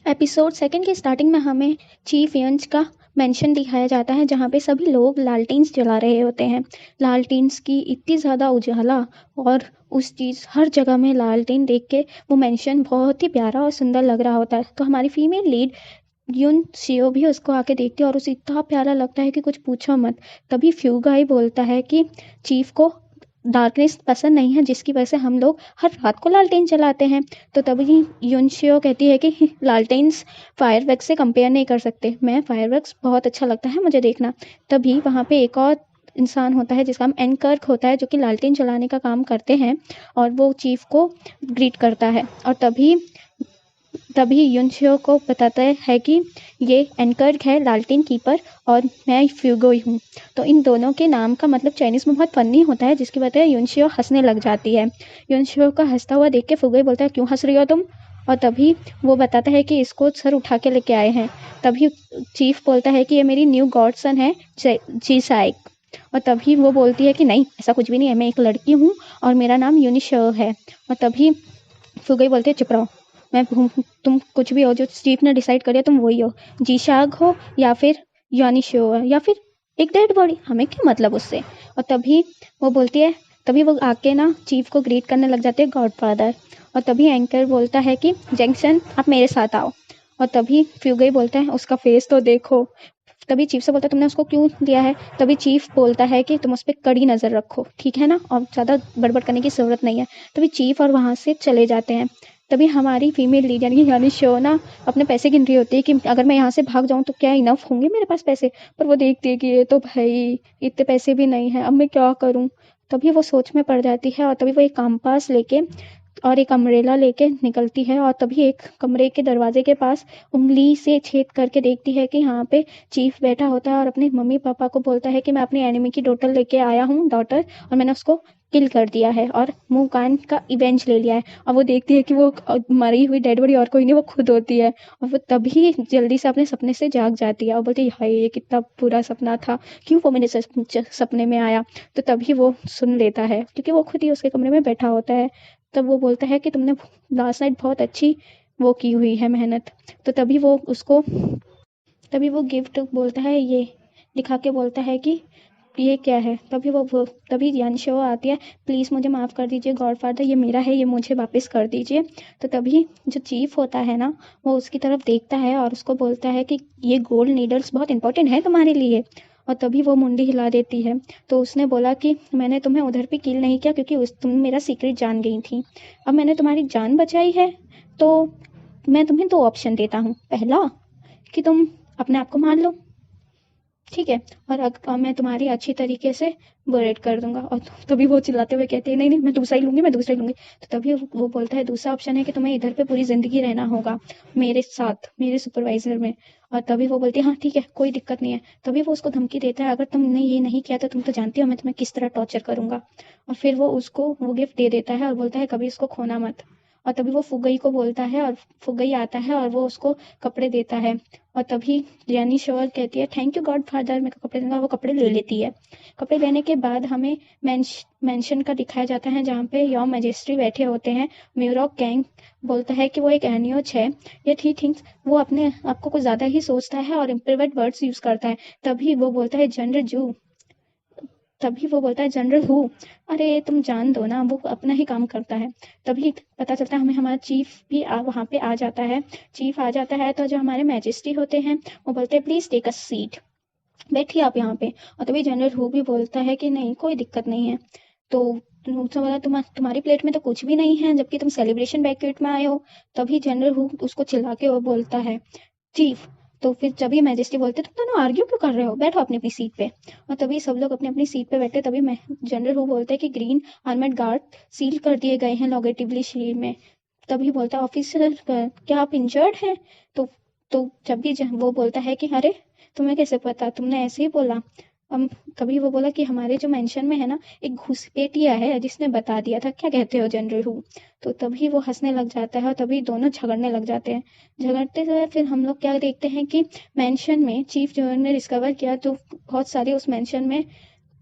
Episode second की starting में हमें चीफ यंच का मेंशन दिखाया जाता है जहाँ पे सभी लोग लालटेन्स जला रहे होते हैं। लालटेन्स की इतनी ज़्यादा उजाला और उस चीज़ हर जगह में लालटेन देख के वो मेंशन बहुत ही प्यारा और सुंदर लग रहा होता है। तो हमारी फीमेल लीड यून शियो भी उसको आके देखती है और उसे इतना प्यारा लगता है कि कुछ पूछो मत। तभी फ्यूगाई बोलता है कि चीफ को डार्कनेस पसंद नहीं है, जिसकी वजह से हम लोग हर रात को लालटेन जलाते हैं। तो तभी यूनशियो कहती है कि लालटेन्स फायरवर्क्स से कंपेयर नहीं कर सकते। मैं फायरवर्क्स बहुत अच्छा लगता है मुझे देखना। तभी वहाँ पे एक और इंसान होता है जिसका नाम एनकर्क होता है, जो कि लालटेन जलाने का काम करते हैं, और वो चीफ को ग्रीट करता है। और तभी तभी युनशियो को बताता है कि ये एनकर्क है लालटेन कीपर और मैं फ्यूगोई हूँ। तो इन दोनों के नाम का मतलब चाइनीज़ में बहुत फनी होता है, जिसकी वजह से युनशियो हंसने लग जाती है। युनशियो का हंसता हुआ देख के फ्यूगोई बोलता है, क्यों हंस रही हो तुम? और तभी वो बताता है कि इसको सर उठा के लेके आए हैं। तभी चीफ बोलता है कि ये मेरी न्यू गॉडसन है जीसाइक। और तभी वो बोलती है कि नहीं, ऐसा कुछ भी नहीं है, मैं एक लड़की हूँ और मेरा नाम यूनिशियो है। और तभी फुगई बोलते हैं, चुप रहो, मैं तुम कुछ भी हो, जो स्टीव ने डिसाइड करिए तुम वही हो। जीशाग हो या फिर यानिशो हो या फिर एक डेड बॉडी, हमें क्या मतलब उससे। और तभी वो बोलती है, तभी वो आके ना चीफ को ग्रीट करने लग जाते हैं, गॉडफादर। और तभी एंकर बोलता है कि जैक्सन आप मेरे साथ आओ। और तभी फ्यूगई बोलता है, उसका फेस तो देखो। तभी चीफ से बोलता है, तुमने उसको क्यों लिया है? तभी चीफ बोलता है कि तुम उस पर कड़ी नज़र रखो, ठीक है ना, और ज़्यादा गड़बड़ करने की ज़रूरत नहीं है। तभी चीफ और वहाँ से चले जाते हैं। तभी हमारी फीमेल लीड यानी शो ना अपने पैसे गिन रही होती है कि अगर मैं यहाँ से भाग जाऊँ तो क्या इनफ होंगे मेरे पास पैसे। पर वो देखती है कि ये तो भाई इतने पैसे भी नहीं है, अब मैं क्या करूँ। तभी वो सोच में पड़ जाती है और तभी वो एक कंपास लेके और एक अम्ब्रेला लेके निकलती है। और तभी एक कमरे के दरवाजे के पास उंगली से छेद करके देखती है कि यहाँ पे चीफ बैठा होता है और अपने मम्मी पापा को बोलता है कि मैं अपनी एनिमी की डॉटर लेके आया हूँ, डॉटर, और मैंने उसको किल कर दिया है और मुंह कान का इवेंज ले लिया है। और वो देखती है कि वो मरी हुई डेड बॉडी और कोई नहीं, वो खुद होती है। और वो तभी जल्दी से अपने सपने से जाग जाती है और बोलती है, हाय ये कितना बुरा सपना था, क्यों वो मेरे सपने में आया। तो तभी वो सुन लेता है क्योंकि वो खुद ही उसके कमरे में बैठा होता है। तब वो बोलता है कि तुमने लास्ट नाइट बहुत अच्छी वो की हुई है मेहनत। तो तभी वो गिफ्ट बोलता है, ये दिखा के बोलता है कि ये क्या है। तभी यानशो आती है, प्लीज़ मुझे माफ़ कर दीजिए गॉडफादर, ये मेरा है, ये मुझे वापस कर दीजिए। तो तभी जो चीफ होता है ना, वो उसकी तरफ देखता है और उसको बोलता है कि ये गोल्ड नीडल्स बहुत इंपॉर्टेंट है तुम्हारे लिए। और तभी वो मुंडी हिला देती है। तो उसने बोला कि मैंने तुम्हें उधर पे किल नहीं किया क्योंकि तुम मेरा सीक्रेट जान गई थी। अब मैंने तुम्हारी जान बचाई है तो मैं तुम्हें दो ऑप्शन देता हूँ। पहला कि तुम अपने आप को मार लो, ठीक है, और मैं तुम्हारी अच्छी तरीके से बरेड कर दूंगा। और तभी वो चिल्लाते हुए कहते हैं, नहीं नहीं, मैं दूसरा ही लूंगी, मैं दूसरा ही लूंगी। तो तभी वो बोलता है, दूसरा ऑप्शन है कि तुम्हें इधर पे पूरी जिंदगी रहना होगा मेरे साथ, मेरे सुपरवाइजर में। और तभी वो बोलती है, हाँ ठीक है, कोई दिक्कत नहीं है। तभी वो उसको धमकी देता है, अगर तुमने ये नहीं किया तो तुम तो जानती हो मैं तुम्हें किस तरह टॉर्चर करूंगा। और फिर वो उसको वो गिफ्ट दे देता है और बोलता है, कभी इसको खोना मत। और तभी वो फुगई को बोलता है और फुगई आता है और वो उसको कपड़े देता है। और तभी यानी शोर कहती है, थैंक यू गॉड फादर, मेरे को कपड़े दूंगा। वो कपड़े ले लेती है। कपड़े लेने के बाद हमें मेंशन का दिखाया जाता है जहाँ पे योर मैजेस्टी बैठे होते हैं। म्यूरॉक गैंग बोलता है कि वो एक एनियोच है, ये ही थिंक्स, वो अपने आप को कुछ ज़्यादा ही सोचता है और इम्प्रोवर्ट वर्ड्स यूज़ करता है। तभी वो बोलता है, जनरल जू। तभी वो बोलता है, जनरल हु। अरे तुम जान दो ना, वो अपना ही काम करता है। तभी पता चलता है हमें, हमारा चीफ भी वहाँ पे आ जाता है। चीफ आ जाता है तो जो हमारे मैजेस्टी होते हैं वो बोलते हैं, प्लीज़ टेक अ सीट, बैठिए आप यहाँ पे। और तभी जनरल हु भी बोलता है कि नहीं, कोई दिक्कत नहीं है। तो उसने बोला, तुम्हारी प्लेट में तो कुछ भी नहीं है जबकि तुम सेलिब्रेशन बैंक्वेट में आए हो। तभी जनरल हु उसको चिल्ला के वो बोलता है, चीफ। तो फिर जब मैजेस्टी बोलते, तुम दोनों आर्ग्यू क्यों कर रहे हो, बैठो अपनी अपनी सीट पे। और तभी सब लोग अपनी अपनी सीट पे बैठे। तभी मैं जनरल हु बोलता है कि ग्रीन आर्मर्ड गार्ड सील कर दिए गए हैं लॉगेटिवली शरीर में। तभी बोलता है, ऑफिसर क्या आप इंजर्ड हैं? तो जब भी वो बोलता है कि अरे तुम्हें कैसे पता, तुमने ऐसे ही बोला। तभी वो बोला कि हमारे जो मेंशन में है ना, एक घुसपैठिया है जिसने बता दिया था, क्या कहते हो जनरल हु। तो तभी वो हंसने लग जाता है और तभी दोनों झगड़ने लग जाते हैं। झगड़ते हुए फिर हम लोग क्या देखते हैं कि मेंशन में चीफ जो ने डिस्कवर किया तो बहुत सारे उस मेंशन में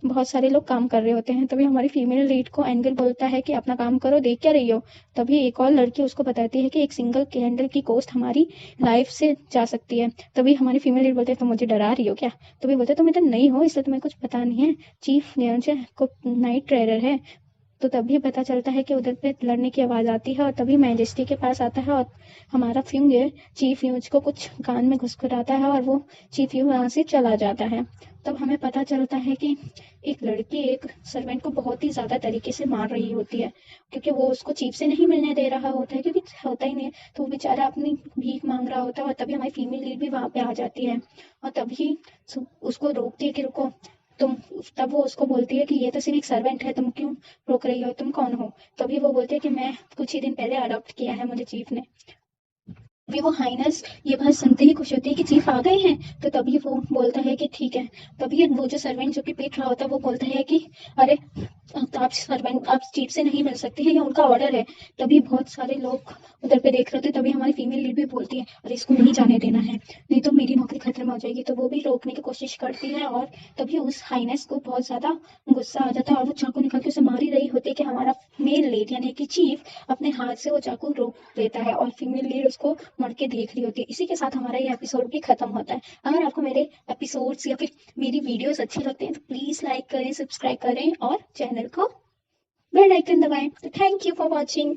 बहुत सारे लोग काम कर रहे होते हैं। तभी हमारी फीमेल लीड को एंगल बोलता है कि अपना काम करो, देख क्या रही हो। तभी एक और लड़की उसको बताती है कि एक सिंगल कैंडल की कॉस्ट हमारी लाइफ से जा सकती है। तभी हमारी फीमेल लीड बोलते हैं तुम मुझे डरा रही हो क्या। तभी बोलते तुम इधर नहीं हो इसलिए तुम्हें कुछ पता नहीं है, चीफ नियंत्रण को नाइट ट्रेडर है। तो तभी पता चलता है कि उधर पे लड़ने की आवाज़ आती है और तभी मैजेस्टी के पास आता है और हमारा फिंगर चीफ यूज को कुछ कान में घुसखुराता है और वो चीफ यूज वहाँ से चला जाता है। तब हमें पता चलता है कि एक लड़की एक सर्वेंट को बहुत ही ज़्यादा तरीके से मार रही होती है, क्योंकि वो उसको चीफ से नहीं मिलने दे रहा होता है, क्योंकि होता ही नहीं है। तो वो बेचारा अपनी भीख मांग रहा होता है और तभी हमारी फीमेल लीड भी वहाँ पे आ जाती है और तभी उसको रोकती है कि रुको तुम। तब वो उसको बोलती है कि ये तो सिर्फ एक सर्वेंट है, तुम क्यों रोक रही हो, तुम कौन हो। तभी वो बोलती है कि मैं कुछ ही दिन पहले अडॉप्ट किया है मुझे चीफ ने। तभी वो हाइनस ये बात सुनते ही खुश होती है कि चीफ आ गए हैं। तो तभी वो बोलता है कि ठीक है। तभी वो जो सर्वेंट जो कि पीट रहा होता है वो बोलता है कि अरे आप सर्वेंट आप चीफ से नहीं मिल सकते हैं, ये उनका ऑर्डर है। तभी बहुत सारे लोग उधर पे देख रहे होते, तभी हमारी फीमेल लीड भी बोलती है अरे इसको नहीं जाने देना है, नहीं तो मेरी नौकरी खतरे में हो जाएगी। तो वो भी रोकने की कोशिश करती है और तभी उस हाइनेस को बहुत ज़्यादा गुस्सा आ जाता है और वो चाकू निकाल के उसे मार ही रही होती है कि हमारा मेल लीड यानी कि चीफ अपने हाथ से वो चाकू रोक देता है और फीमेल लीड उसको मुड़ के देख रही होती है। इसी के साथ हमारा ये एपिसोड भी खत्म होता है। अगर आपको मेरे एपिसोड्स या फिर मेरी वीडियोस अच्छे लगते हैं तो प्लीज़ लाइक करें, सब्सक्राइब करें और चैनल को बेल आइकन दबाएं। तो थैंक यू फॉर वॉचिंग।